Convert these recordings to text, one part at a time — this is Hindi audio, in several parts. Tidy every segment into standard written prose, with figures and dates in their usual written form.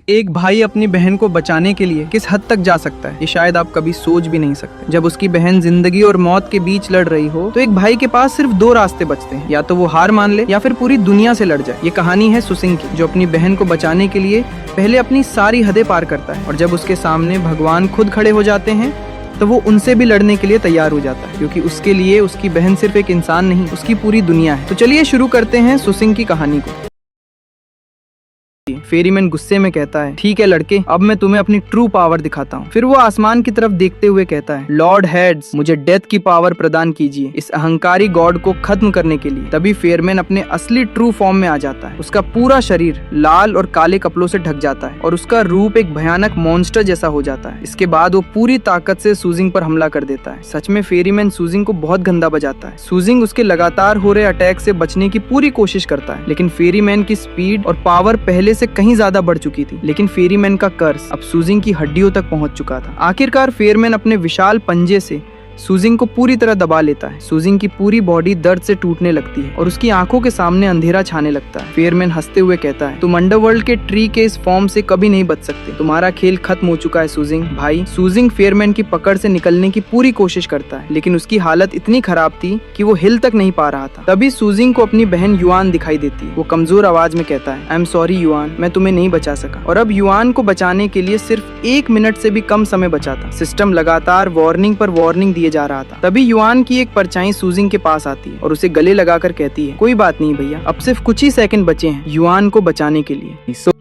एक भाई अपनी बहन को बचाने के लिए किस हद तक जा सकता है, ये शायद आप कभी सोच भी नहीं सकते। जब उसकी बहन जिंदगी और मौत के बीच लड़ रही हो तो एक भाई के पास सिर्फ दो रास्ते बचते हैं, या तो वो हार मान ले या फिर पूरी दुनिया से लड़ जाए। ये कहानी है सुसिंग की, जो अपनी बहन को बचाने के लिए पहले अपनी सारी हदें पार करता है, और जब उसके सामने भगवान खुद खड़े हो जाते हैं तो वो उनसे भी लड़ने के लिए तैयार हो जाता है, क्योंकि उसके लिए उसकी बहन सिर्फ एक इंसान नहीं, उसकी पूरी दुनिया है। तो चलिए शुरू करते हैं सुसिंग की कहानी को। फेरीमैन गुस्से में कहता है, ठीक है लड़के, अब मैं तुम्हें अपनी ट्रू पावर दिखाता हूँ। फिर वो आसमान की तरफ देखते हुए कहता है, लॉर्ड हेड्स, मुझे डेथ की पावर प्रदान कीजिए इस अहंकारी गॉड को खत्म करने के लिए। तभी फेयरमैन अपने असली ट्रू फॉर्म में आ जाता है। उसका पूरा शरीर लाल और काले कपड़ों से ढक जाता है और उसका रूप एक भयानक मॉन्स्टर जैसा हो जाता है। इसके बाद वो पूरी ताकत से सूजिंग पर हमला कर देता है। सच में फेरीमैन सूजिंग को बहुत गंदा बजाता है। सूजिंग उसके लगातार हो रहे अटैक से बचने की पूरी कोशिश करता है, लेकिन फेरीमैन की स्पीड और पावर पहले से कहीं ज्यादा बढ़ चुकी थी। लेकिन फेरीमैन का कर्स अब सूजिंग की हड्डियों तक पहुंच चुका था। आखिरकार फेयरमैन अपने विशाल पंजे से सूजिंग को पूरी तरह दबा लेता है। सूजिंग की पूरी बॉडी दर्द से टूटने लगती है और उसकी आंखों के सामने अंधेरा छाने लगता है। फेयरमैन हंसते हुए कहता है, तुम अंडरवर्ल्ड के ट्री के इस फॉर्म से कभी नहीं बच सकते। तुम्हारा खेल खत्म हो चुका है सूजिंग भाई। सूजिंग फेयरमैन की पकड़ से निकलने की पूरी कोशिश करता है, लेकिन उसकी हालत इतनी खराब थी कि वो हिल तक नहीं पा रहा था। तभी सूजिंग को अपनी बहन युआन दिखाई देती है। वो कमजोर आवाज में कहता है, आई एम सॉरी युआन, मैं तुम्हें नहीं बचा सका। और अब युआन को बचाने के लिए सिर्फ 1 मिनट से भी कम समय बचा था। सिस्टम लगातार वार्निंग पर वार्निंग दिए जा रहा था। तभी युआन की एक परछाई सूजिंग के पास आती है और उसे गले लगाकर कहती है, कोई बात नहीं भैया, अब सिर्फ कुछ ही सेकंड बचे हैं युआन को बचाने के लिए।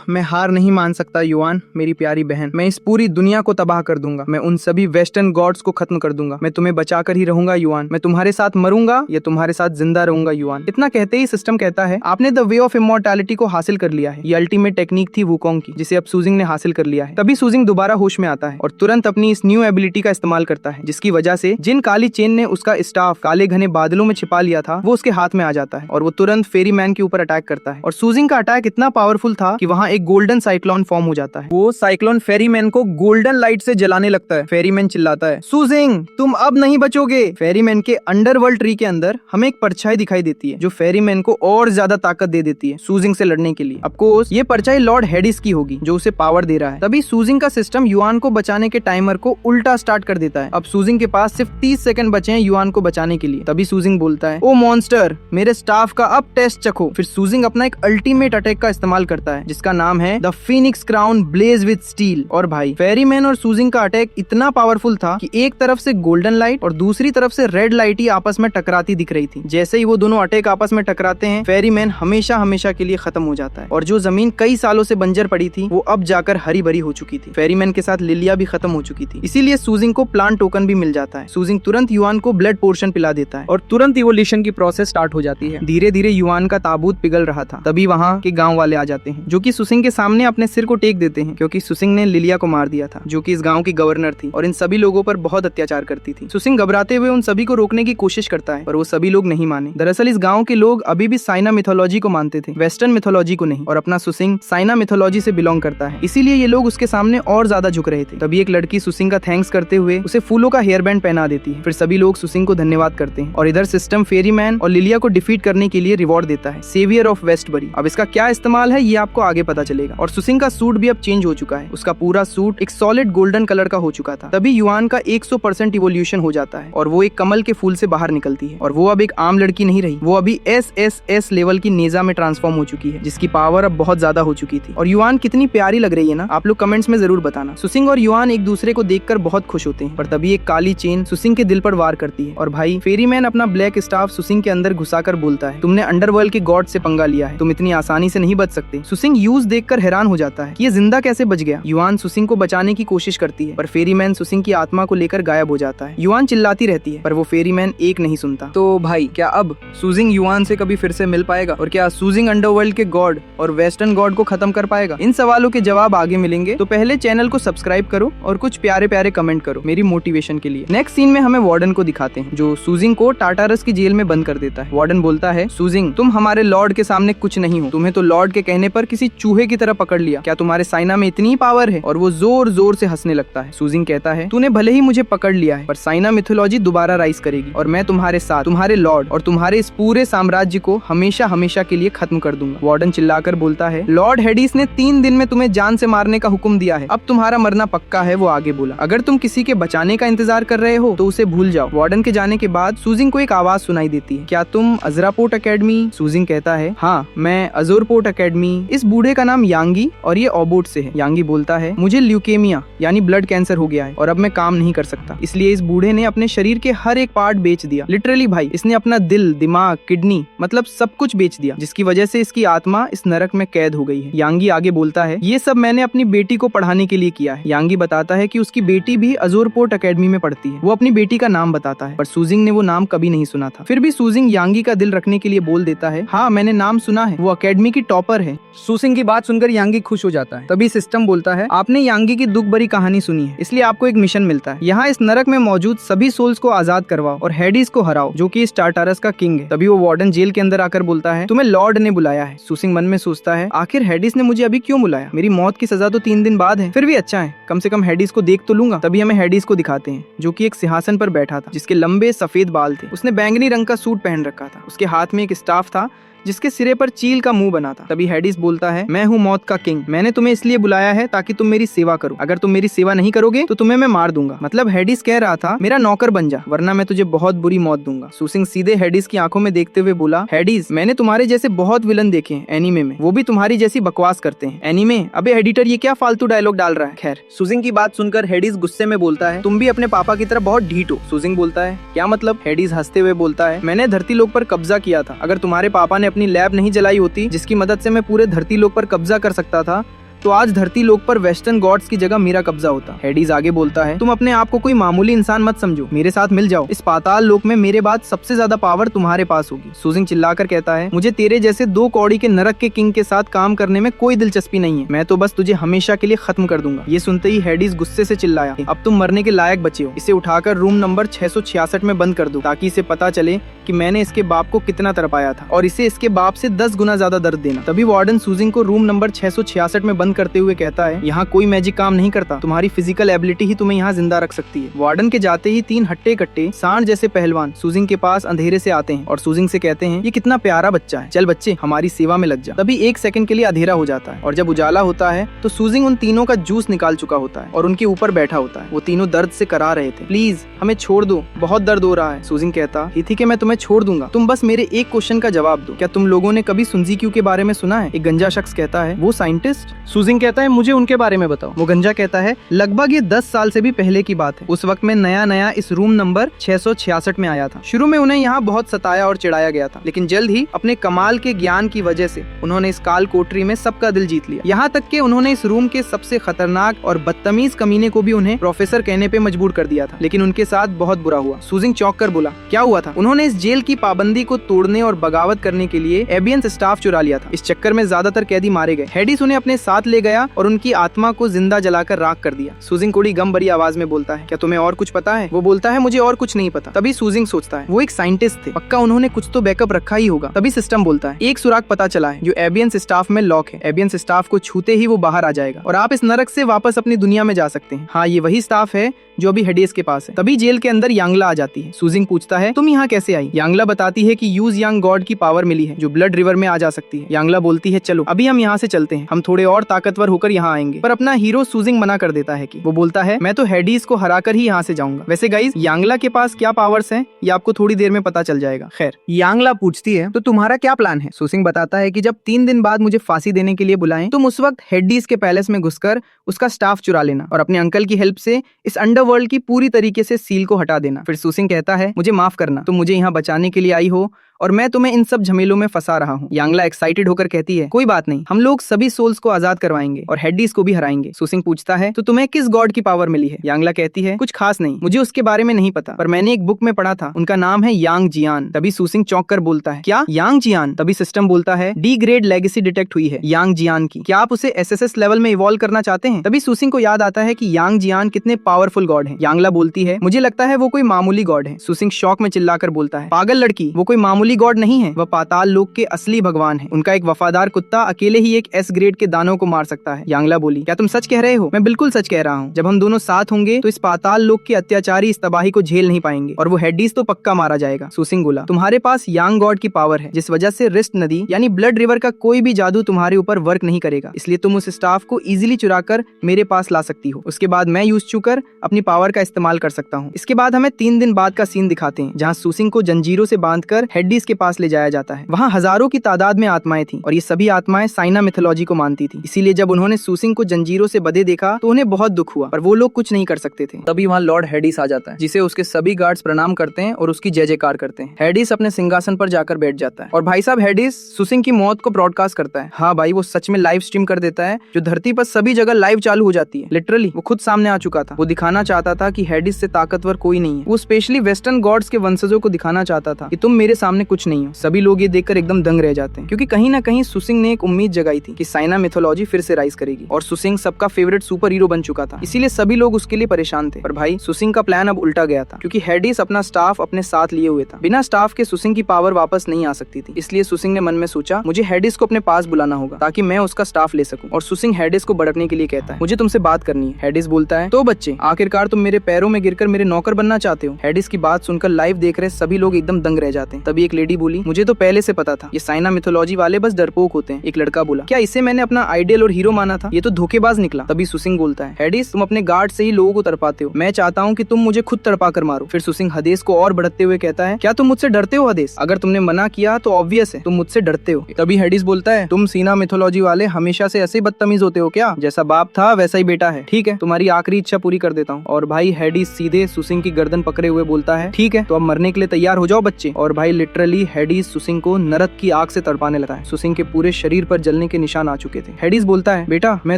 मैं हार नहीं मान सकता युआन, मेरी प्यारी बहन। मैं इस पूरी दुनिया को तबाह कर दूंगा। मैं उन सभी वेस्टर्न गॉड्स को खत्म कर दूंगा। मैं तुम्हें बचाकर ही रहूंगा युआन। मैं तुम्हारे साथ मरूंगा या तुम्हारे साथ जिंदा रहूंगा युआन। इतना कहते ही सिस्टम कहता है, आपने द वे ऑफ इमॉर्टैलिटी को हासिल कर लिया है। ये अल्टीमेट टेक्निक थी वुकोंग की, जिसे अब सूजिंग ने हासिल कर लिया है। तभी सूजिंग दोबारा होश में आता है और तुरंत अपनी इस न्यू एबिलिटी का इस्तेमाल करता है, जिसकी वजह से जिन काली चेन ने उसका स्टाफ काले घने बादलों में छिपा लिया था वो उसके हाथ में आ जाता है और वो तुरंत फेरीमैन के ऊपर अटैक करता है। और सूजिंग का अटैक इतना पावरफुल था कि वहाँ एक गोल्डन साइक्लोन फॉर्म हो जाता है। वो साइक्लोन फेरीमैन को गोल्डन लाइट से जलाने लगता है। फेरीमैन चिल्लाता है, सूजिंग तुम अब नहीं बचोगे। फेरीमैन के अंडरवर्ल्ड ट्री के अंदर हमें एक परछाई दिखाई देती है, जो फेरीमैन को और ज्यादा ताकत दे देती है सूजिंग से लड़ने के लिए। ऑफ कोर्स ये परछाई लॉर्ड हेडिस की होगी, जो उसे पावर दे रहा है। तभी सूजिंग का सिस्टम युआन को बचाने के टाइमर को उल्टा स्टार्ट कर देता है। अब सूजिंग के पास सिर्फ 30 सेकंड बचे हैं युआन को बचाने के लिए। तभी सूजिंग बोलता है, ओ मॉन्स्टर, मेरे स्टाफ का अब टेस्ट चखो। फिर सूजिंग अपना एक अल्टीमेट अटैक का इस्तेमाल करता है, जिसका नाम है the phoenix crown blaze with steel. और भाई फेरीमैन और सूजिंग का अटैक इतना पावरफुल था कि एक तरफ से गोल्डन लाइट और दूसरी तरफ से रेड लाइट ही आपस में टकराती दिख रही थी। जैसे ही वो दोनों अटैक आपस में टकराते हैं, फेरीमैन हमेशा हमेशा के लिए खत्म हो जाता है और जो जमीन कई सालों से बंजर पड़ी थी वो अब जाकर हरी भरी हो चुकी थी। फेरीमैन के साथ लिलिया भी खत्म हो चुकी थी, इसीलिए सूजिंग को प्लांट टोकन भी मिल जाता है। सूजिंग तुरंत युआन को ब्लड पोर्शन पिला देता है और तुरंत इवोल्यूशन की प्रोसेस स्टार्ट हो जाती है। धीरे धीरे युआन का ताबूत पिघल रहा था। तभी वहाँ के गाँव वाले आ जाते हैं, जो की सूजिंग के सामने अपने सिर को टेक देते हैं, क्योंकि सूजिंग ने लिलिया को मार दिया था, जो कि इस गांव की गवर्नर थी और इन सभी लोगों पर बहुत अत्याचार करती थी। सूजिंग घबराते हुए उन सभी को रोकने की कोशिश करता है, पर वो सभी लोग नहीं माने। दरअसल इस गांव के लोग अभी भी साइना मिथोलॉजी को मानते थे, वेस्टर्न मिथोलॉजी को नहीं, और अपना सूजिंग साइना मिथोलॉजी से बिलोंग करता है, इसीलिए ये लोग उसके सामने और ज्यादा झुक रहे थे। तभी एक लड़की सूजिंग का थैंक्स करते हुए उसे फूलों का हेयर बैंड पहना देती है। फिर सभी लोग सूजिंग को धन्यवाद करते हैं और इधर सिस्टम फेरीमैन और लिलिया को डिफीट करने के लिए रिवॉर्ड देता है, सेवियर ऑफ वेस्टबरी। अब इसका क्या इस्तेमाल है ये आपको आगे पता चलेगा। और सूजिंग का सूट भी अब चेंज हो चुका है, उसका पूरा सूट एक सॉलिड गोल्डन कलर का हो चुका था। तभी युआन का 100% इवोल्यूशन हो जाता है और वो एक कमल के फूल से बाहर निकलती है और वो अब एक आम लड़की नहीं रही, वो अभी SSS लेवल की नेजा में ट्रांसफॉर्म हो चुकी है, जिसकी पावर अब बहुत ज्यादा हो चुकी थी। और युआन कितनी प्यारी लग रही है ना, आप लोग कमेंट्स में जरूर बताना। सूजिंग और युआन एक दूसरे को देखकर बहुत खुश होते हैं, पर तभी एक काली चेन सूजिंग के दिल पर वार करती है और भाई फेरीमैन अपना ब्लैक स्टाफ सूजिंग के अंदर घुसाकर बोलता है, तुमने अंडरवर्ल्ड के गॉड से पंगा लिया है, तुम इतनी आसानी से नहीं बच सकते। सूजिंग यूज देखकर हैरान हो जाता है कि ये जिंदा कैसे बच गया। युआन सूजिंग को बचाने की कोशिश करती है, पर फेरीमैन सूजिंग की आत्मा को लेकर गायब हो जाता है। युआन चिल्लाती रहती है, पर वो फेरीमैन एक नहीं सुनता। तो भाई क्या अब सूजिंग युआन से कभी फिर से मिल पाएगा, और क्या सूजिंग अंडरवर्ल्ड के गॉड और वेस्टर्न गॉड को खत्म कर पाएगा? इन सवालों के जवाब आगे मिलेंगे, तो पहले चैनल को सब्सक्राइब करो और कुछ प्यारे प्यारे कमेंट करो मेरी मोटिवेशन के लिए। नेक्स्ट सीन में हमें वार्डन को दिखाते हैं, जो सूजिंग को टाटारस की जेल में बंद कर देता है। वार्डन बोलता है, सूजिंग तुम हमारे लॉर्ड के सामने कुछ नहीं हो, तुम्हें तो लॉर्ड के कहने पर किसी चूहे की तरह पकड़ लिया। क्या तुम्हारे साइना में इतनी पावर है? और वो जोर जोर से हंसने लगता है। सुजिंग कहता है, तूने भले ही मुझे पकड़ लिया है, पर साइना मिथोलॉजी दोबारा राइज करेगी और मैं तुम्हारे साथ, तुम्हारे लॉर्ड और तुम्हारे इस पूरे साम्राज्य को हमेशा हमेशा के लिए खत्म कर दूंगा। वार्डन चिल्लाकर बोलता है, लॉर्ड हेडिस ने 3 दिन में तुम्हें जान से मारने का हुक्म दिया है, अब तुम्हारा मरना पक्का है। वो आगे बोला, अगर तुम किसी के बचाने का इंतजार कर रहे हो तो उसे भूल जाओ। वार्डन के जाने के बाद सुजिंग को एक आवाज सुनाई देती है, क्या तुम अजरापोर्ट अकेडमी? सुजिंग कहता है, हाँ मैं अजोरपोर्ट अकेडमी। इस बूढ़े का नाम यांगी और ये ओबोट से है। यांगी बोलता है, मुझे ल्यूकेमिया यानी ब्लड कैंसर हो गया है और अब मैं काम नहीं कर सकता, इसलिए इस बूढ़े ने अपने शरीर के हर एक पार्ट बेच दिया। लिटरली भाई, इसने अपना दिल, दिमाग, किडनी, मतलब सब कुछ बेच दिया, जिसकी वजह से इसकी आत्मा इस नरक में कैद हो गई है। यांगी आगे बोलता है, ये सब मैंने अपनी बेटी को पढ़ाने के लिए किया है। यांगी बताता है कि उसकी बेटी भी अजोरपोर्ट अकेडमी में पढ़ती है। वो अपनी बेटी का नाम बताता है, पर सुजिंग ने वो नाम कभी नहीं सुना था। फिर भी सुजिंग यांगी का दिल रखने के लिए बोल देता है, हाँ मैंने नाम सुना है, वो अकेडमी की टॉपर है। सुजिंग की बात सुनकर यांगी खुश हो जाता है। तभी सिस्टम बोलता है, आपने यांगी की दुख भरी कहानी सुनी है, इसलिए आपको एक मिशन मिलता है। यहाँ इस नरक में मौजूद सभी सोल्स को आजाद करवाओ और हेडिस को हराओ, जो कि इस टार्टारस का किंग है। तभी वो वार्डन जेल के अंदर आकर बोलता है, तुम्हें लॉर्ड ने बुलाया है। सुजिंग मन में सोचता है, आखिर हेडिस ने मुझे अभी क्यों बुलाया? मेरी मौत की सजा तो 3 दिन बाद है। फिर भी अच्छा है, कम से कम हेडिस को देख तो लूंगा। तभी हमें हेडिस को दिखाते हैं, जो कि एक सिंहासन पर बैठा था, जिसके लंबे सफेद बाल थे। उसने बैंगनी रंग का सूट पहन रखा था। उसके हाथ में एक स्टाफ था जिसके सिरे पर चील का मुंह बना था। तभी हेडिस बोलता है, मैं हूँ मौत का किंग, मैंने तुम्हें इसलिए बुलाया है ताकि तुम मेरी सेवा करो। अगर तुम मेरी सेवा नहीं करोगे तो तुम्हें मैं मार दूंगा। मतलब हेडिस कह रहा था, मेरा नौकर बन जा, वरना मैं तुझे बहुत बुरी मौत दूंगा। सुजिंग सीधे हेडिस की आंखों में देखते हुए बोला, हेडिस, मैंने तुम्हारे जैसे बहुत विलन देखे हैं एनीमे में, वो भी तुम्हारी जैसी बकवास करते हैं। एनीमे? अबे एडिटर, ये क्या फालतू डायलॉग डाल रहा है? खैर, सुजिंग की बात सुनकर हेडिस गुस्से में बोलता है, तुम भी अपने पापा की तरह बहुत ढीठ हो। सुजिंग बोलता है, क्या मतलब? हेडिस हंसते हुए बोलता है, मैंने धरती लोक पर कब्जा किया था। अगर तुम्हारे पापा ने अपनी लैब नहीं जलाई होती जिसकी मदद से मैं पूरे धरती लोक पर कब्जा कर सकता था, तो आज धरती लोक पर वेस्टर्न गॉड्स की जगह मेरा कब्जा होता। हेडिस आगे बोलता है, तुम अपने आप को कोई मामूली इंसान मत समझो, मेरे साथ मिल जाओ। इस पाताल लोक में मेरे बाद सबसे ज्यादा पावर तुम्हारे पास होगी। सुजिंग चिल्लाकर कहता है, मुझे तेरे जैसे 2 कौड़ी के नरक के किंग के साथ काम करने में कोई दिलचस्पी नहीं है, मैं तो बस तुझे हमेशा के लिए खत्म कर दूंगा। ये सुनते ही हेडिस गुस्से से चिल्लाया, अब तुम मरने के लायक बचे हो, इसे उठाकर रूम नंबर 666 में बंद कर दो, ताकि इसे पता चले कि मैंने इसके बाप को कितना तरपाया था, और इसे इसके बाप से 10 गुना ज्यादा दर्द देना। तभी वार्डन सुजिंग को रूम नंबर 666 में बंद करते हुए कहता है, यहाँ कोई मैजिक काम नहीं करता, तुम्हारी फिजिकल एबिलिटी ही तुम्हें यहाँ जिंदा रख सकती है। वार्डन के जाते ही 3 हट्टे कट्टे सांड जैसे पहलवान सुजिंग के पास अंधेरे से आते हैं और सुजिंग से कहते हैं, ये कितना प्यारा बच्चा है, चल बच्चे हमारी सेवा में लग जा। तभी 1 सेकंड के लिए अंधेरा हो जाता है और जब उजाला होता है तो सुजिंग उन तीनों का जूस निकाल चुका होता है और उनके ऊपर बैठा होता है। वो तीनों दर्द से करा रहे थे, प्लीज हमें छोड़ दो, बहुत दर्द हो रहा है। सुजिंग कहता, ठीक है मैं तुम्हें छोड़ दूंगा, तुम बस मेरे एक क्वेश्चन का जवाब दो, क्या तुम लोगों ने कभी सुनजीक्यू के बारे में सुना है? एक गंजा शख्स कहता है, वो साइंटिस्ट? सुजिंग कहता है, मुझे उनके बारे में बताओ। वो गंजा कहता है, लगभग ये 10 साल से भी पहले की बात है। उस वक्त में नया इस रूम नंबर 666 में आया था। शुरू में उन्हें यहाँ बहुत सताया और चिढ़ाया गया था, लेकिन जल्द ही अपने कमाल के ज्ञान की वजह से उन्होंने इस काल कोठरी में सबका दिल जीत लिया। यहाँ तक कि उन्होंने इस रूम के सबसे खतरनाक और बदतमीज कमीने को भी उन्हें प्रोफेसर कहने पे मजबूर कर दिया था, लेकिन उनके साथ बहुत बुरा हुआ। सुजिंग चौंक कर बोला, क्या हुआ था? उन्होंने इस जेल की पाबंदी को तोड़ने और बगावत करने के लिए एबियंस स्टाफ चुरा लिया था। इस चक्कर में ज्यादातर कैदी मारे गए। हेडिस उन्हें अपने साथ ले गया और उनकी आत्मा को जिंदा जलाकर राख कर दिया। सुजिंग कोड़ी गम भरी आवाज में बोलता है, क्या तुम्हें और कुछ पता है? वो बोलता है, मुझे और कुछ नहीं पता। तभी सुजिंग सोचता है, वो एक साइंटिस्ट थे, पक्का उन्होंने कुछ तो बैकअप रखा ही होगा। तभी सिस्टम बोलता है, एक सुराग पता चला है जो एबियंस स्टाफ में लॉक है। एबियंस स्टाफ को छूते ही वो बाहर आ जाएगा और आप इस नरक से वापस अपनी दुनिया में जा सकते हैं। हाँ, ये वही स्टाफ है जो अभी हेडिस के पास है। तभी जेल के अंदर यांगला आ जाती है। सुजिंग पूछता है, तुम यहाँ कैसे आई? यांगला बताती है कि यूज यांग गॉड की पावर मिली है जो ब्लड रिवर में आ जा सकती है। यांगला बोलती है, चलो अभी हम यहाँ से चलते हैं, हम थोड़े और ताकतवर होकर यहाँ आएंगे। पर अपना हीरो सुजिंग मना कर देता है कि वो बोलता है, मैं तो हेडिस को हराकर ही यहाँ से जाऊंगा। वैसे गाइस, यांगला के पास क्या पावर्स हैं ये आपको थोड़ी देर में पता चल जाएगा। खैर, यांगला पूछती है, तो तुम्हारा क्या प्लान है? सुजिंग बताता है कि जब 3 दिन बाद मुझे फांसी देने के लिए बुलाएं, तुम उस वक्त हेडिस के पैलेस में घुसकर उसका स्टाफ चुरा लेना और अपने अंकल की हेल्प से इस अंडरवर्ल्ड की पूरी तरीके से सील को हटा देना। फिर सुजिंग कहता है, मुझे माफ करना, तुम मुझे यहाँ बचाने के लिए आई हो और मैं तुम्हें इन सब झमेलों में फंसा रहा हूँ। यांगला एक्साइटेड होकर कहती है, कोई बात नहीं, हम लोग सभी सोल्स को आजाद करवाएंगे और हेडिस को भी हराएंगे। सुजिंग पूछता है, तो तुम्हें किस गॉड की पावर मिली है? यांगला कहती है, कुछ खास नहीं, मुझे उसके बारे में नहीं पता, पर मैंने एक बुक में पढ़ा था, उनका नाम है यांग जियान। तभी सुजिंग चौंक कर बोलता है, क्या यांग जियान? तभी सिस्टम बोलता है, डी ग्रेड लेगेसी डिटेक्ट हुई है यांग जियान की, क्या आप उसे SSS लेवल में इवॉल्व करना चाहते हैं? तभी सुजिंग को याद आता है कि यांग जियान कितने पावरफुल गॉड है। यांगला बोलती है, मुझे लगता है वो कोई मामूली गॉड है। सुजिंग शौक में चिल्लाकर बोलता है, पागल लड़की, वो कोई मामूली नकली गॉड नहीं है, वह पाताल लोक के असली भगवान है। उनका एक वफादार कुत्ता अकेले ही एक एस ग्रेड के दानव को मार सकता है। यांगला बोली, क्या तुम सच कह रहे हो? मैं बिल्कुल सच कह रहा हूँ। जब हम दोनों साथ होंगे तो इस पाताल लोक के अत्याचारी इस तबाही को झेल नहीं पाएंगे और वो हेडिस तो पक्का मारा जाएगा। सुसिंग बोला, तुम्हारे पास यांग गॉड की पावर है, जिस वजह से रिस्ट नदी यानी ब्लड रिवर का कोई भी जादू तुम्हारे ऊपर वर्क नहीं करेगा, इसलिए तुम उस स्टाफ को इजीली चुरा कर मेरे पास ला सकती हो। उसके बाद मैं यूज चुकर अपनी पावर का इस्तेमाल कर सकता हूँ। इसके बाद हमें 3 दिन बाद का सीन दिखाते हैं, जहाँ सुसिंग को जंजीरों से बांधकर हेडिस के पास ले जाया जाता है। वहाँ हजारों की तादाद में आत्माएं थी और ये सभी आत्माएं साइना मिथोलॉजी को मानती थी। इसीलिए जब उन्होंने सुसिंग को जंजीरों से बंधे देखा तो उन्हें बहुत दुख हुआ, पर वो लोग कुछ नहीं कर सकते थे। तभी वहाँ लॉर्ड हेडिस आ जाता है, जिसे उसके सभी गार्ड्स प्रणाम करते हैं और उसकी जय जयकार करते हैं। हेडिस अपने सिंहासन पर जाकर बैठ जाता है और भाई साहब हेडिस सुसिंग की मौत को ब्रॉडकास्ट करता है। हाँ भाई, वो सच में लाइव स्ट्रीम कर देता है, जो धरती पर सभी जगह लाइव चालू हो जाती है। लिटरली वो खुद सामने आ चुका था। वो दिखाना चाहता था कि हेडिस से ताकतवर कोई नहीं है। वो स्पेशली वेस्टर्न गॉड्स के वंशजों को दिखाना चाहता था कि तुम मेरे सामने कुछ नहीं हो। सभी लोग ये देखकर एकदम दंग रह जाते हैं, क्योंकि कहीं ना कहीं सुसिंग ने एक उम्मीद जगाई थी कि साइना मिथोलॉजी फिर से राइज करेगी और सुसिंग सबका फेवरेट सुपर हीरो बन चुका था। इसीलिए सभी लोग उसके लिए परेशान थे। पर भाई सुसिंग का प्लान अब उल्टा गया था, क्योंकि हेडिस अपना स्टाफ अपने साथ लिए हुए था। बिना स्टाफ के सुसिंग की पावर वापस नहीं आ सकती थी। इसलिए सुसिंग ने मन में सोचा, मुझे हेडिस को अपने पास बुलाना होगा ताकि मैं उसका स्टाफ ले सकूं। और सुसिंग हेडिस को भड़कने के लिए कहता है, मुझे तुमसे बात करनी है। हेडिस बोलता है, तो बच्चे, आखिरकार तुम मेरे पैरों में गिरकर मेरे नौकर बनना चाहते हो? हेडिस की बात सुनकर लाइव देख रहे सभी लोग एकदम दंग रह जाते हैं। तभी एक लेडी बोली, मुझे तो पहले से पता था, ये साइना मिथोलॉजी वाले बस डरपोक होते हैं। एक लड़का बोला, क्या इसे मैंने अपना आइडियल और हीरो माना था? ये तो धोखेबाज निकला। तभी सुसिंग बोलता है, हेडिस, तुम अपने गार्ड से ही लोगों को तड़पाते हो। मैं चाहता हूँ कि तुम मुझे खुद तड़पा कर मारो। फिर सुसिंग हदेस को और बढ़ते हुए कहता है, क्या तुम मुझसे डरते हो हदेस? अगर तुमने मना किया तो ऑब्वियस है तुम मुझसे डरते हो। तभी हेडिस बोलता है, तुम सीना मिथोलॉजी वाले हमेशा से ऐसे बदतमीज होते हो क्या? जैसा बाप था वैसा ही बेटा है। ठीक है, तुम्हारी आखिरी इच्छा पूरी कर देता हूँ। और भाई हेडिस सीधे सुसिंग की गर्दन पकड़े हुए बोलता है, ठीक है, तो अब मरने के लिए तैयार हो जाओ बच्चे। और भाई लिटरली हेडिस सुसिंग को नरक की आग से तड़पाने लगा है। सुसिंग के पूरे शरीर पर जलने के निशान आ चुके थे। हेडिस बोलता है, बेटा, मैं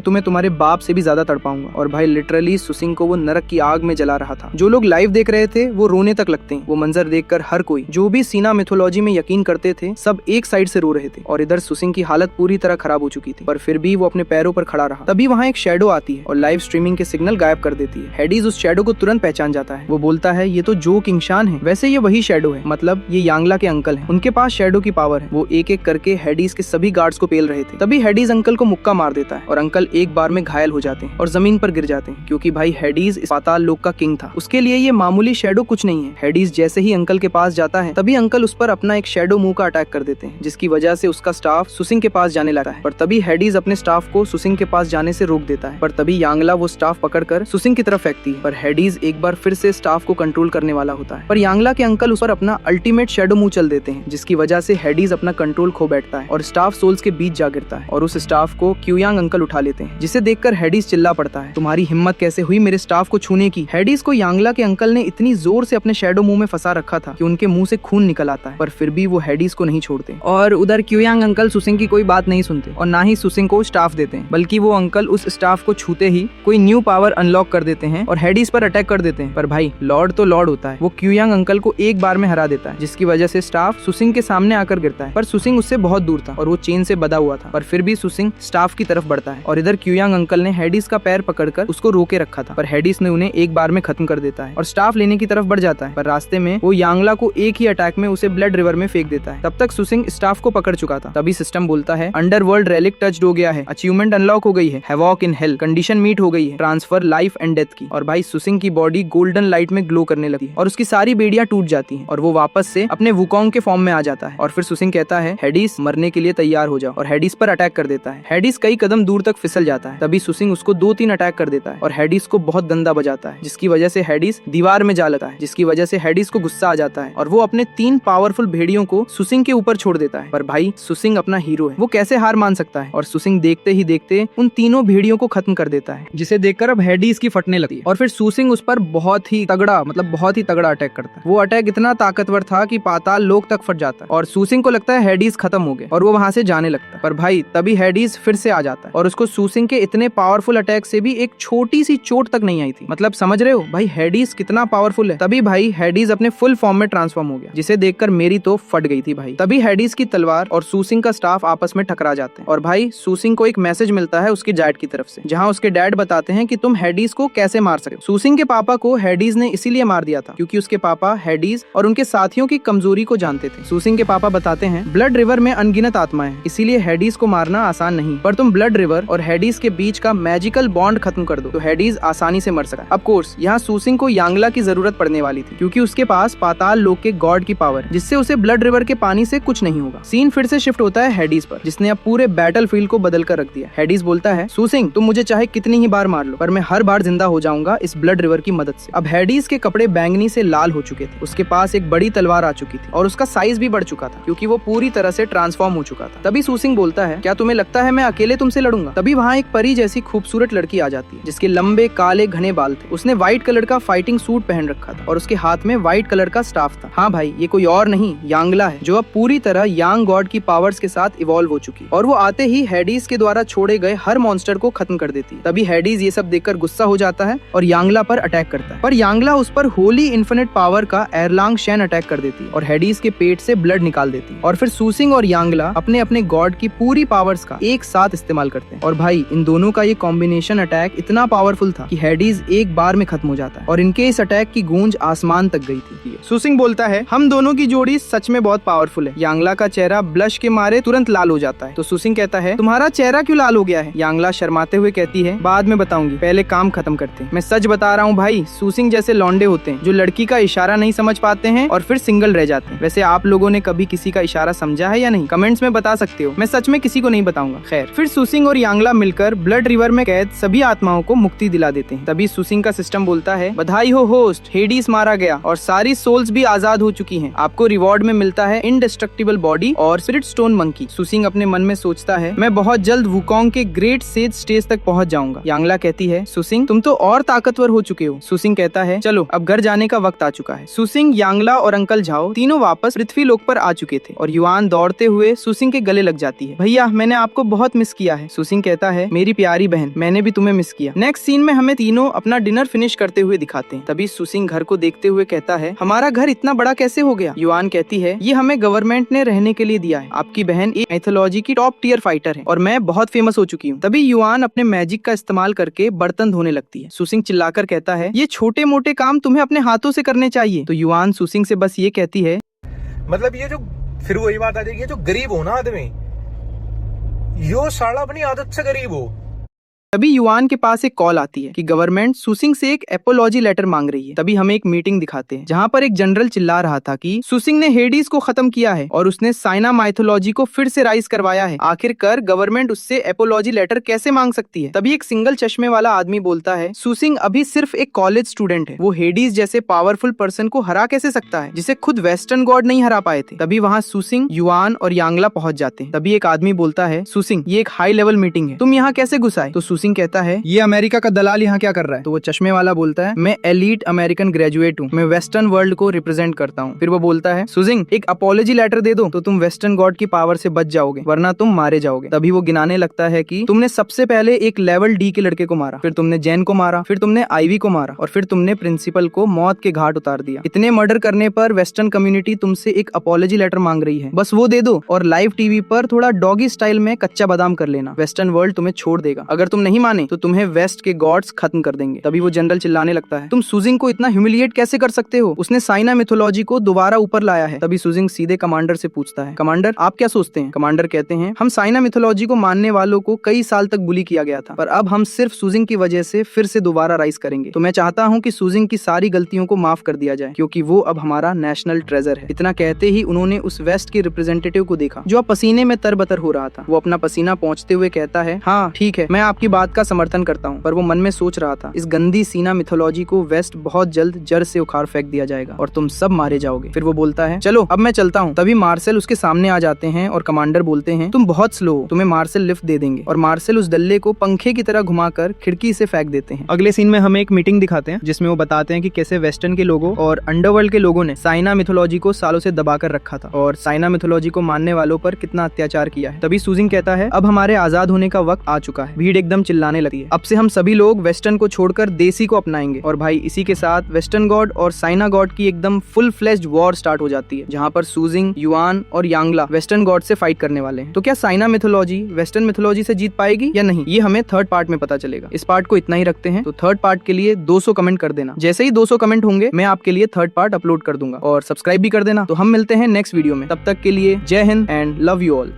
तुम्हें तुम्हारे बाप से भी ज्यादा तड़पाऊंगा। और भाई लिटरली सुसिंग को वो नरक की आग में जला रहा था। जो लोग लाइव देख रहे थे वो रोने तक लगते हैं। वो मंजर देखकर हर कोई, जो भी सीना मिथोलॉजी में यकीन करते थे, सब एक साइड से रो रहे थे। और इधर सुसिंग की हालत पूरी तरह खराब हो चुकी थी, पर फिर भी वो अपने पैरों पर खड़ा रहा। तभी वहाँ एक शैडो आती है और लाइव स्ट्रीमिंग के सिग्नल गायब कर देती है। हेडिस उस शैडो को तुरंत पहचान जाता है। वो बोलता है, ये तो जो किंगशान है। वैसे ये वही शैडो है, मतलब ये यांगला के अंकल हैं। उनके पास शैडो की पावर है। वो एक एक करके हेडिस के सभी गार्ड्स को पेल रहे थे। तभी हेडिस अंकल को मुक्का मार देता है और अंकल एक बार में घायल हो जाते हैं और जमीन पर गिर जाते हैं, क्योंकि भाई हेडिस इस पाताल लोक का किंग था। उसके लिए ये मामूली शैडो कुछ नहीं है। हेडिस जैसे ही अंकल के पास जाता है, तभी अंकल उस पर अपना एक शैडो मुंह का अटैक कर देते हैं, जिसकी वजह से उसका स्टाफ सुसिंग के पास जाने लगा है। पर तभी हेडिस अपने स्टाफ को सुसिंग के पास जाने से रोक देता है। पर तभी यांगला वो स्टाफ पकड़कर सुसिंग की तरफ फेंकती है। पर हेडिस एक बार फिर से स्टाफ को कंट्रोल करने वाला होता है, पर यांगला के अंकल उस पर अपना अल्टीमेट शैडो मुंह चल देते हैं, जिसकी वजह से हेडिस अपना कंट्रोल खो बैठता है और स्टाफ सोल्स के बीच जा गिरता है। और उस स्टाफ को क्यूयांग अंकल उठा लेते हैं, जिसे देखकर हेडिस चिल्ला पड़ता है, तुम्हारी हिम्मत कैसे हुई मेरे स्टाफ को छूने की? हेडिस को यांगला के अंकल ने इतनी जोर से अपने शैडो मुंह में फंसा रखा था कि उनके मुंह से खून निकल आता है, पर फिर भी वो हेडिस को नहीं छोड़ते। और उधर क्यूयांग अंकल सुसिंग की कोई बात नहीं सुनते और ना ही सुसिंग को स्टाफ देते हैं, बल्कि वो अंकल उस स्टाफ को छूते ही कोई न्यू पावर अनलॉक कर देते हैं और हेडिस पर अटैक कर देते हैं। पर भाई लॉर्ड तो लॉर्ड होता है, वो क्यूयांग अंकल को एक बार में हरा देता है, जिसकी वजह से स्टाफ सुसिंग के सामने आकर गिरता है। पर सुसिंग उससे बहुत दूर था और वो चेन से बंधा हुआ था, पर फिर भी सुसिंग स्टाफ की तरफ बढ़ता है। और इधर क्यूयांग अंकल ने हेडिस का पैर पकड़कर उसको रोके रखा था, पर हेडिस ने उन्हें एक बार में खत्म कर देता है और स्टाफ लेने की तरफ बढ़ जाता है। पर रास्ते में वो यांगला को एक ही अटैक में उसे ब्लड रिवर में फेंक देता है। तब तक सुसिंग स्टाफ को पकड़ चुका था। तभी सिस्टम बोलता है, अंडरवर्ल्ड रेलिक टच्ड हो गया है, अचीवमेंट अनलॉक हो गई है, havoc in hell condition meet हो गई है, ट्रांसफर लाइफ एंड डेथ की। और भाई सुसिंग की बॉडी गोल्डन लाइट में ग्लो करने लगती है और उसकी सारी बेड़ियां टूट जाती हैं और वो वापस से अपने वुकोंग के फॉर्म में आ जाता है। और फिर सुसिंग कहता है, हेडिस मरने के लिए तैयार हो जाओ, और हेडिस पर अटैक कर देता है। हेडिस कई कदम दूर तक फिसल जाता है। तभी सुसिंग उसको 2-3 अटैक कर देता है और हेडिस को बहुत गंदा बजाता है, जिसकी वजह से हेडिस दीवार में जा लगता है, जिसकी वजह से हेडिस को गुस्सा आ जाता है और वो अपने 3 पावरफुल भेड़ियों को सुसिंग के ऊपर छोड़ देता है। पर भाई सुसिंग अपना हीरो है, वो कैसे हार मान सकता है? और सुसिंग देखते ही देखते उन तीनों भेड़ियों को खत्म कर देता है, जिसे देखकर अब हेडिस की फटने लगती है। और फिर सुसिंग उस पर बहुत ही तगड़ा अटैक करता है। वो अटैक इतना ताकतवर था कि पाताल लोक तक फट जाता है और सुसिंग को लगता है हेडिस खत्म हो गए और वो वहां से जाने लगता है। पर भाई तभी हेडिस फिर से आ जाता है और उसको सुसिंग के इतने पावरफुल अटैक से भी एक छोटी सी चोट तक नहीं आई थी। मतलब समझ रहे हो भाई हेडिस कितना पावरफुल है। तभी भाई हेडिस अपने फुल फॉर्म में ट्रांसफॉर्म हो गया, जिसे देखकर मेरी तो फट गई थी भाई। तभी हेडिस की तलवार और सुसिंग का स्टाफ आपस में टकरा जाते हैं और भाई सुसिंग को एक मैसेज मिलता है उसके डैड की तरफ से, जहाँ उसके डैड बताते हैं कि तुम हेडिस को कैसे मार सकते हो। सुसिंग के पापा को हेडिस ने इसीलिए मार दिया था क्योंकि उसके पापा हेडिस और उनके साथियों की कमजोरी को को जानते थे। सुसिंग के पापा बताते हैं ब्लड रिवर में अनगिनत आत्माएं हैं, इसीलिए हेडीज को मारना आसान नहीं, पर तुम ब्लड रिवर और हेडीज के बीच का मैजिकल बॉन्ड खत्म कर दो तो हेडीज आसानी से मर सकता है। ऑफ कोर्स यहाँ सुसिंग को यांगला की जरूरत पड़ने वाली थी, क्योंकि उसके पास पाताल लोक के गॉड की पावर, जिससे उसे ब्लड रिवर के पानी से कुछ नहीं होगा। सीन फिर से शिफ्ट होता है हेडीज पर, जिसने अब पूरे बैटल फील्ड को बदल कर रख दिया। हेडीज बोलता है सुसिंग तुम मुझे चाहे कितनी ही बार मार लो, पर मैं हर बार जिंदा हो जाऊंगा इस ब्लड रिवर की मदद से। अब हेडीज के कपड़े बैंगनी से लाल हो चुके थे, उसके पास एक बड़ी तलवार आ चुकी थी और उसका साइज भी बढ़ चुका था, क्योंकि वो पूरी तरह से ट्रांसफॉर्म हो चुका था। तभी सुसिंग बोलता है क्या तुम्हें लगता है मैं अकेले तुमसे लड़ूंगा? तभी वहाँ एक परी जैसी खूबसूरत लड़की आ जाती है, जिसके लंबे काले घने बाल थे। उसने व्हाइट कलर का फाइटिंग सूट पहन रखा था और उसके हाथ में व्हाइट कलर का स्टाफ था। हाँ भाई, ये कोई और नहीं यांगला है, जो अब पूरी तरह यांग गॉड की पावर्स के साथ इवॉल्व हो चुकी है, और वो आते ही हेडीज के द्वारा छोड़े गए हर मॉन्स्टर को खत्म कर देती है। तभी हेडीज ये सब देखकर गुस्सा हो जाता है और यांगला पर अटैक करता है, पर यांगला उस पर होली इन्फिनिट पावर का एरलांग शेन अटैक कर देती है और हेडीज के पेट से ब्लड निकाल देती है। और फिर सुसिंग और यांगला अपने अपने गॉड की पूरी पावर्स का एक साथ इस्तेमाल करते हैं, और भाई इन दोनों का ये कॉम्बिनेशन अटैक इतना पावरफुल था कि हेडीज एक बार में खत्म हो जाता है, और इनके इस अटैक की गूंज आसमान तक गई थी। सुसिंग बोलता है हम दोनों की जोड़ी सच में बहुत पावरफुल है। यांगला का चेहरा ब्लश के मारे तुरंत लाल हो जाता है, तो सुसिंग कहता है तुम्हारा चेहरा क्यों लाल हो गया है? यांगला शर्माते हुए कहती है बाद में बताऊंगी, पहले काम खत्म करते हैं। मैं सच बता रहा हूँ भाई, सुसिंग जैसे लौंडे होते हैं जो लड़की का इशारा नहीं समझ पाते हैं और फिर सिंगल रह जाते हैं। वैसे आप लोगों ने कभी किसी का इशारा समझा है या नहीं? कमेंट्स में बता सकते हो, मैं सच में किसी को नहीं बताऊंगा। खैर, फिर सुसिंग और यांगला मिलकर ब्लड रिवर में कैद सभी आत्माओं को मुक्ति दिला देते हैं। तभी सुसिंग का सिस्टम बोलता है बधाई हो होस्ट, हेडीज मारा गया और सारी सोल्स भी आजाद हो चुकी हैं। आपको रिवॉर्ड में मिलता है इंडेस्ट्रक्टिबल बॉडी और स्पिरिट स्टोन मंकी। सुसिंग अपने मन में सोचता है मैं बहुत जल्द वुकोंग के ग्रेट सेज स्टेज तक पहुंच जाऊंगा। यांगला कहती है सुसिंग तुम तो और ताकतवर हो चुके हो। सुसिंग कहता है चलो अब घर जाने का वक्त आ चुका है। सुसिंग, यांगला और अंकल झाओ तीनों वापस पृथ्वी लोक पर आ चुके थे और युआन दौड़ते हुए सुसिंग के गले लग जाती है। भैया मैंने आपको बहुत मिस किया है। सुसिंग कहता है मेरी प्यारी बहन, मैंने भी तुम्हें मिस किया। नेक्स्ट सीन में हमें तीनों अपना डिनर फिनिश करते हुए दिखाते हैं। तभी सुसिंग घर को देखते हुए कहता है हमारा घर इतना बड़ा कैसे हो गया? युआन कहती है ये हमें गवर्नमेंट ने रहने के लिए दिया है। आपकी बहन एक मैथोलॉजी की टॉप टियर फाइटर है और मैं बहुत फेमस हो चुकी हूँ। तभी युआन अपने मैजिक का इस्तेमाल करके बर्तन धोने लगती है। सुसिंग चिल्लाकर कहता है ये छोटे मोटे काम तुम्हें अपने हाथों से करने चाहिए। तो युआन सुसिंग से बस ये कहती है मतलब ये जो फिर वही बात आ जाएगी, जो गरीब हो ना आदमी, यो साला अपनी आदत से गरीब हो। तभी युआन के पास एक कॉल आती है कि गवर्नमेंट सुसिंग से एक एपोलॉजी लेटर मांग रही है। तभी हमें एक मीटिंग दिखाते हैं जहां पर एक जनरल चिल्ला रहा था कि सुसिंग ने हेडीज को खत्म किया है और उसने साइना माइथोलॉजी को फिर से राइज करवाया है। आखिरकार गवर्नमेंट उससे एपोलॉजी लेटर कैसे मांग सकती है? तभी एक सिंगल चश्मे वाला आदमी बोलता है सुसिंग अभी सिर्फ एक कॉलेज स्टूडेंट है, वो हेडीज जैसे पावरफुल पर्सन को हरा कैसे सकता है जिसे खुद वेस्टर्न गॉड नहीं हरा पाए थे। तभी वहाँ सुसिंग, युआन और यांगला पहुंच जाते हैं। तभी एक आदमी बोलता है सुसिंग ये एक हाई लेवल मीटिंग है, तुम यहाँ कैसे घुस आए? तो सुसिंग कहता है ये अमेरिका का दलाल यहाँ क्या कर रहा है? तो वो चश्मे वाला बोलता है मैं एलीट अमेरिकन ग्रेजुएट हूँ, मैं वेस्टर्न वर्ल्ड को रिप्रेजेंट करता हूँ। फिर वो बोलता है सुसिंग एक अपॉलॉजी लेटर दे दो तो तुम वेस्टर्न गॉड की पावर से बच जाओगे, वरना तुम मारे जाओगे। तभी वो गिनाने लगता है कि तुमने सबसे पहले एक लेवल डी के लड़के को मारा, फिर तुमने जैन को मारा, फिर तुमने आईवी को मारा और फिर तुमने प्रिंसिपल को मौत के घाट उतार दिया। इतने मर्डर करने पर वेस्टर्न कम्युनिटी तुमसे एक अपॉलॉजी लेटर मांग रही है, बस वो दे दो और लाइव टीवी पर थोड़ा डॉगी स्टाइल में कच्चा बादाम कर लेना, वेस्टर्न वर्ल्ड तुम्हें छोड़ देगा। अगर तुम नहीं माने तो तुम्हें वेस्ट के गॉड्स खत्म कर देंगे। तभी वो जनरल चिल्लाने लगता है तुम सुसिंग को इतना ह्यूमिलिएट कैसे कर सकते हो? उसने साइना मिथोलॉजी को दोबारा ऊपर लाया है। तभी सुसिंग सीधे कमांडर से पूछता है कमांडर आप क्या सोचते हैं? कमांडर कहते हैं हम साइना मिथोलॉजी को मानने वालों को कई साल तक बुली किया गया था, पर अब हम सिर्फ सुसिंग की वजह से फिर से दोबारा राइज करेंगे। तो मैं चाहता हूँ कि सुसिंग की सारी गलतियों को माफ कर दिया जाए, क्योंकि वो अब हमारा नेशनल ट्रेजर है। इतना कहते ही उन्होंने उस वेस्ट के रिप्रेजेंटेटिव को देखा जो अब पसीने में तरबतर हो रहा था। वो अपना पसीना पहुंचते हुए कहता है हाँ ठीक है, मैं आपकी बात का समर्थन करता हूँ, पर वो मन में सोच रहा था इस गंदी सीना मिथोलॉजी को वेस्ट बहुत जल्द जड़ से उखाड़ फेंक दिया जाएगा और तुम सब मारे जाओगे। फिर वो बोलता है चलो अब मैं चलता हूँ। तभी मार्शल उसके सामने आ जाते हैं और कमांडर बोलते हैं तुम बहुत स्लो हो, तुम्हें मार्शल लिफ्ट दे देंगे। और मार्शल उस डल्ले को पंखे की तरह घुमाकर खिड़की से फेंक देते हैं। अगले सीन में हमें एक मीटिंग दिखाते हैं जिसमें वो बताते हैं कि कैसे वेस्टर्न के लोगों और अंडरवर्ल्ड के लोगों ने साइना मिथोलॉजी को सालों से दबाकर रखा था और साइना मिथोलॉजी को मानने वालों पर कितना अत्याचार किया है। तभी सुसिंग कहता है अब हमारे आजाद होने का वक्त आ चुका है। भीड़ एकदम चिल्लाने लगती है। अब से हम सभी लोग वेस्टर्न को छोड़कर देसी को अपनाएंगे। और भाई इसी के साथ वेस्टर्न गॉड और साइना गॉड की एकदम फुल फ्लेज्ड वॉर स्टार्ट हो जाती है, जहाँ पर सूजिंग, युआन और यांगला वेस्टर्न गॉड से फाइट करने वाले हैं। तो क्या साइना मिथोलॉजी वेस्टर्न मिथोलॉजी से जीत पाएगी या नहीं, ये हमें थर्ड पार्ट में पता चलेगा। इस पार्ट को इतना ही रखते हैं। तो थर्ड पार्ट के लिए 200 कमेंट कर देना। जैसे ही 200 कमेंट होंगे मैं आपके लिए थर्ड पार्ट अपलोड कर दूंगा, और सब्सक्राइब भी कर देना। तो हम मिलते हैं नेक्स्ट वीडियो में, तब तक के लिए जय Hind and love you all.